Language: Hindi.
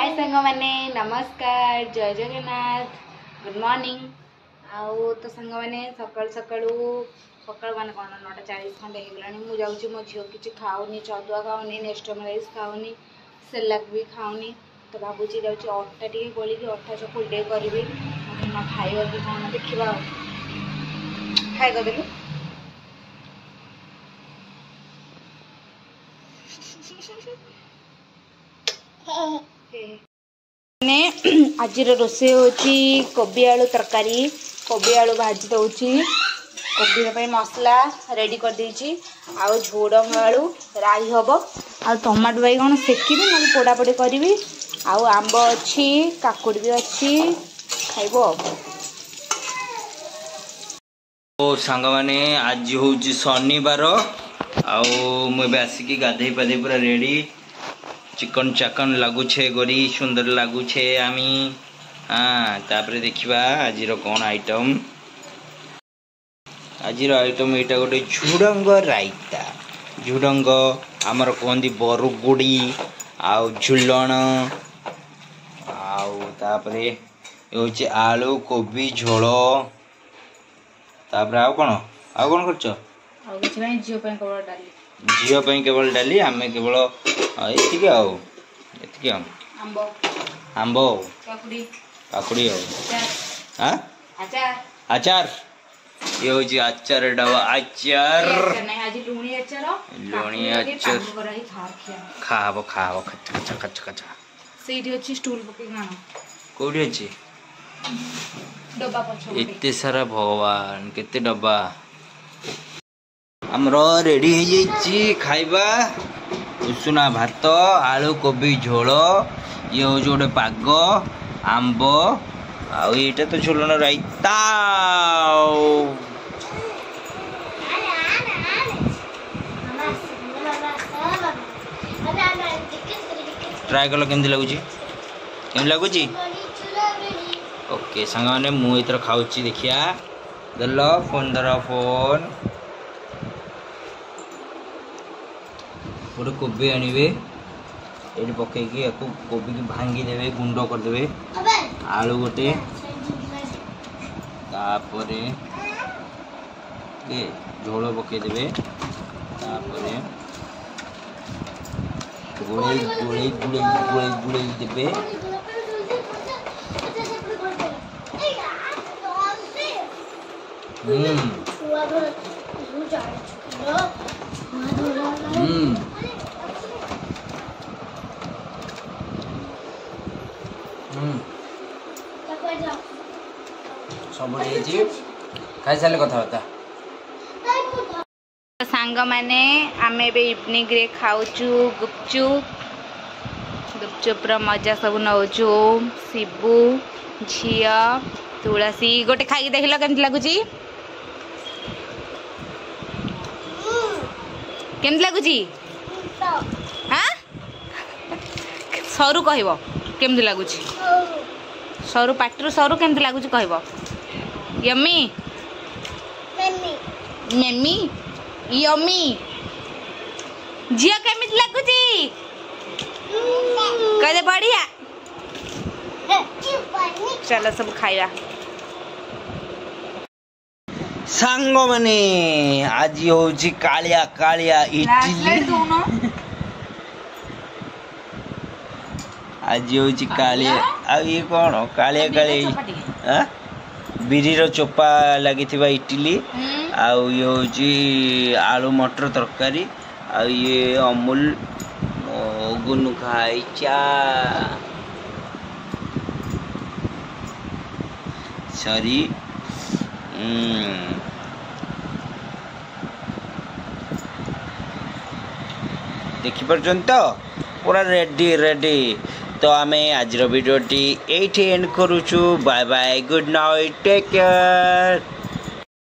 हाय संग मैंने नमस्कार जय जगन्नाथ गुड मॉर्निंग आउ तो संग मैंने सकाल सकाल माने कौन 9:40 खंडे होगलानी मु जाऊँ मो झील किसी खाऊनी छतुआ खाऊनी नेस्टम राइस खाऊनी सेलाक भी खाऊनी तो भावुची जाऊँगी अटा टे गोल अटा चकुल टे करी खाइबा कि कौन देखा खाई देलु आज रोसे होची कोबी आलू तरकारी कोबी आलू भाजी दउची कोबी मसला रेडी कर देची आउ झोड़ंग आलू राई हम आ टमाटो बैगण सेकिबी ना पोड़ा पोड़ी करी आउ आंब अच्छी काकुड़ भी अच्छी खाइबो। ओ सांग माने आज होची शनिवार आउ मुझे आसिकी गाधे पाधे पूरा रेडी चिकन चाकन लगुचे गोरी सुंदर लगुचे आमी हाँ तापरे देखिबा आजिर कौन आइटम आजिर आइटम एटा गोटे झुडंग रायता झुडंग आमर कहंदी बरुगुड़ी आउ झुलण आउ तापरे होचे आलू कोबी झोल तापरे आउ कौन करछ आउ किछ नै जियो पे केवल डाली झील केवल डाली आम केवल ये आंब काकुड़ी आचार ये हूँ आचार डबा आचार लुणी आचार खाब खाब खचा खचा खचा से स्टूल पके खाना कोठी अच्छी डब्बा पछ एते सारा भगवान केते डब्बा आमर रेडी हो जाइए खाइबा उसुना भात आलू कोबी झोल ये हूँ गोटे पाग आंब आईटा तो झोलन रायता ट्राए कल केमती लगुच ओके सांग मैंने मुझे खाऊँ देखिया दल फोन धर फोन गोटे कोबी आनिबे ये पकईकि कोबी की भांगी देवे गुंड करदे आलू गोटे तापरे झोल पकईदे तापरे गोले गोले गुड़े गुड़े गुड़े देवे सब खाई सारे कथा सांग माने आमे बे इवनिंग रे खाऊचु गुपचुप गुपचुप र मजा सब नौचु शिबू झिया तुलसी गोटे खाई देखिल केमती लगुची केमती लगुची हाँ सरू कहब केमती लगुची सरू पाटिरू सरू केमती लगुची कहब यम्मी मेमी यम्मी झिया केमती लगुची कहदे बढ़िया चलो सब खाइबा सांग माने आज होची कालिया कालिया इडली आज होची कालिया आ ये कौन कालिया कालिया बिरी रो चोपा लगी इडली आउ ये होची आलू मटर तरकारी आ ये अमूल गुनु खाई चा सॉरी देखी पर्यंत पूरा रेडी रेडी तो आमे आज वीडियो टी एंड करूछु bye bye good night take care.